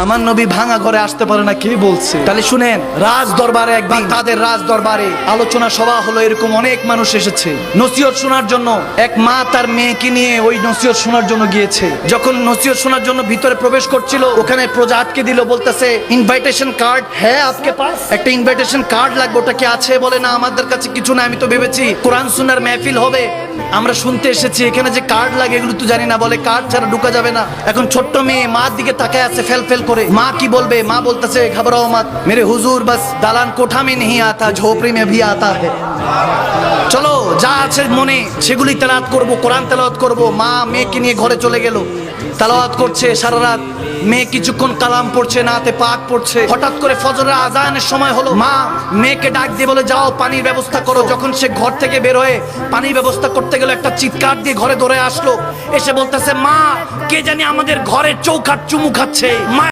আমার নবী ভাঙা ঘরে আসতে পারে না, কে বলছে? তাহলে শুনেন, রাজ দরবারে একবার তাদের রাজ দরবারে আলোচনা সভা হলো, এরকম অনেক মানুষ এসেছে নসিহত শোনার জন্য। এক মা তার মেয়েকে নিয়ে ওই নসিহত শোনার জন্য গিয়েছে। যখন নসিহত শোনার জন্য ভিতরে প্রবেশ করছিল, ওখানে প্রজা আটকে দিল, বলতেছে ইনভাইটেশন কার্ড হ্যাঁ আপকে পাস, একটা ইনভাইটেশন কার্ড লাগবে, ওটা কি আছে? বলে না, আমাদের কাছে কিছু না, আমি তো ভেবেছি কোরআন সুন্নাহর মেহফিল হবে, আমরা শুনতে এসেছি, এখানে যে কার্ড লাগে এগুলো তো জানি না। বলে কার্ড ছাড়া ঢুকা যাবে না। এখন ছোট্ট মেয়ে মার দিকে তাকায় আছে ফেল ফেল করে, মা কি বলবে? মা বলতেছে ঘবরাও মত মেরে হুজুর, বাস দালান কোঠা মে नहीं आता झोपड़ी में भी आता है। চলো যা আছে মনে সেগুলি তেলাওয়াত করব, কোরআন তেলাওয়াত করব। মা মেয়েকে নিয়ে ঘরে চলে গেল, তেলাওয়াত করছে সারা রাত। মেয়ে কিছুক্ষণ কালাম পড়ছে, নাতে পাক পড়ছে। হঠাৎ করে ফজরের আজানের সময় হলো, মা মেয়েকে ডাক দিয়ে বলে যাও পানির ব্যবস্থা করো। যখন সে ঘর থেকে বের হয়ে পানির ব্যবস্থা করতে গেল, একটা চিৎকার দিয়ে ঘরে দৌড়ে আসলো, এসে বলতেছে মা কে জানি আমাদের ঘরের চৌকাঠ চুমু খাচ্ছে। মা